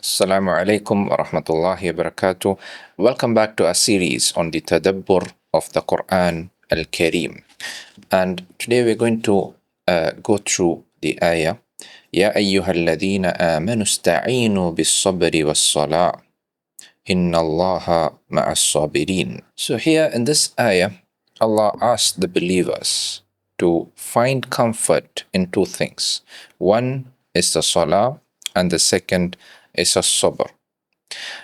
Assalamu alaikum wa rahmatullahi wa barakatuh. Welcome back to our series on the Tadabbur of the Quran Al-Karim. And today we're going to go through the ayah. Ya ayyuhalladhina amanu ista'inu bis-sabri was-salah. Inna Allaha ma'as sabirin. So here in this ayah, Allah asked the believers to find comfort in two things. One is the salah, and the second is a sabr.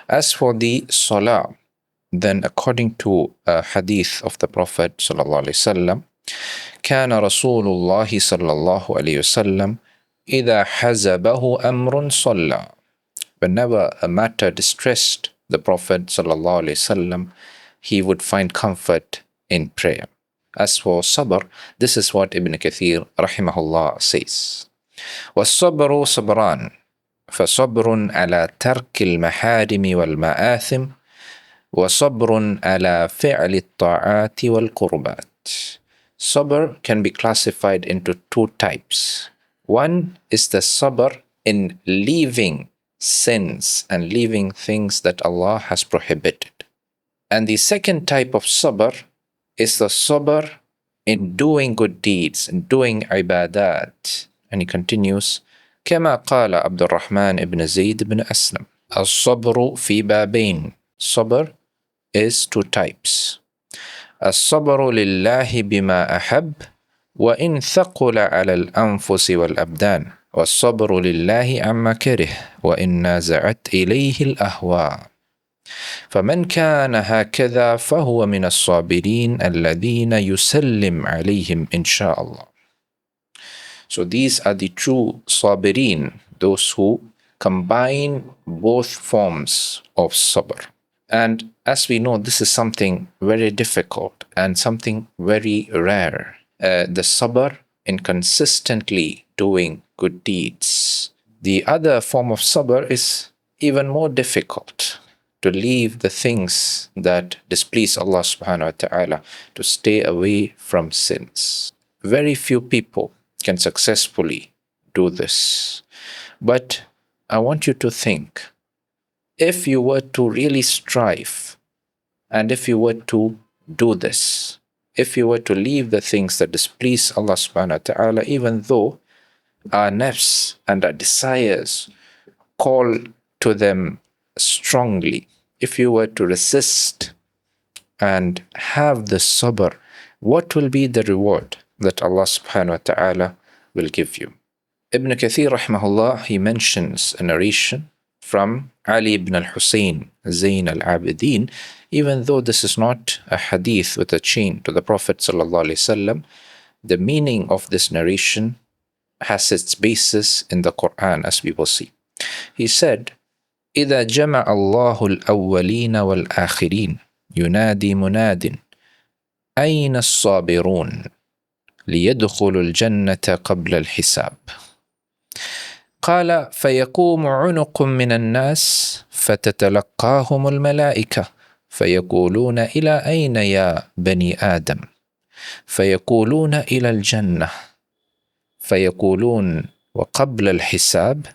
As for the salah, then according to a hadith of the Prophet sallallahu alaihi wasallam, كان رسول الله صلى الله عليه وسلم إذا حزبه أمر صلى. Whenever a matter distressed the Prophet sallallahu alaihi wasallam, he would find comfort in prayer. As for sabr, this is what Ibn Kathir rahimahullah says. وَالصَّبْرُ صَبْرَانِ فصبر على ترك المحارم والمآثم وصبر على فعل الطاعات والقربات. Sabr can be classified into two types. One is the sabr in leaving sins and leaving things that Allah has prohibited. And the second type of sabr is the sabr in doing good deeds, in doing ibadat. And he continues, كما قال عبد الرحمن بن زيد بن أسلم الصبر في بابين. Sabr is two types. الصبر لله بما أحب وإن ثقل على الأنفس والأبدان والصبر لله عما كره وإن نازعت إليه الأهواء فمن كان هكذا فهو من الصابرين الذين يسلم عليهم إن شاء الله. So these are the true sabirin, those who combine both forms of sabr. And as we know, this is something very difficult and something very rare. The sabr in consistently doing good deeds. The other form of sabr is even more difficult, to leave the things that displease Allah subhanahu wa ta'ala, to stay away from sins. Very few people can successfully do this. But I want you to think, if you were to really strive, and if you were to do this, if you were to leave the things that displease Allah subhanahu wa ta'ala, even though our nafs and our desires call to them strongly, if you were to resist and have the sabr, what will be the reward that Allah subhanahu wa ta'ala will give you? Ibn Kathir rahimahullah, he mentions a narration from Ali ibn al-Husayn Zayn al-Abidin, even though this is not a hadith with a chain to the Prophet sallallahu alaihi wasallam. The meaning of this narration has its basis in the Quran, as we will see. He said, إذا جمع الله الأولين والآخرين ينادي مناد أين الصابرون ليدخلوا الجنة قبل الحساب. قال فيقوم عنق من الناس فتتلقاهم الملائكة فيقولون إلى أين يا بني آدم؟ فيقولون إلى الجنة. فيقولون وقبل الحساب؟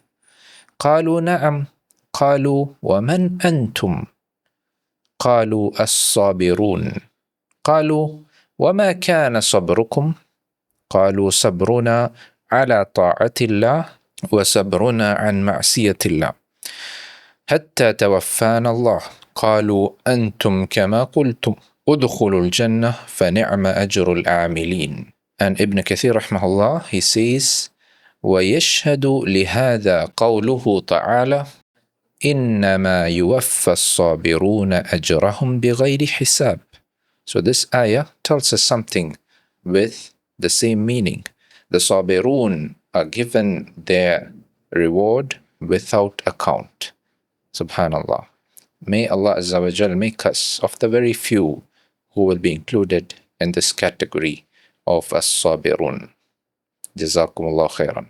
قالوا نعم. قالوا ومن أنتم؟ قالوا الصابرون. قالوا وما كان صبركم؟ قالوا صبرنا على طاعة الله وصبرنا عن معصية الله حتى توفانا الله. قالوا أنتم كما قلتم ادخلوا الجنة فنعم أجر العاملين. And Ibn Kathir rahmahullah, he says, ويشهد لهذا قوله تعالى إنما يوفى الصابرون أجرهم بغير حساب. So this ayah tells us something with the same meaning. The sabirun are given their reward without account. Subhanallah. May Allah Azza wa Jal make us of the very few who will be included in this category of as-sabirun. Jazakumullah khairan.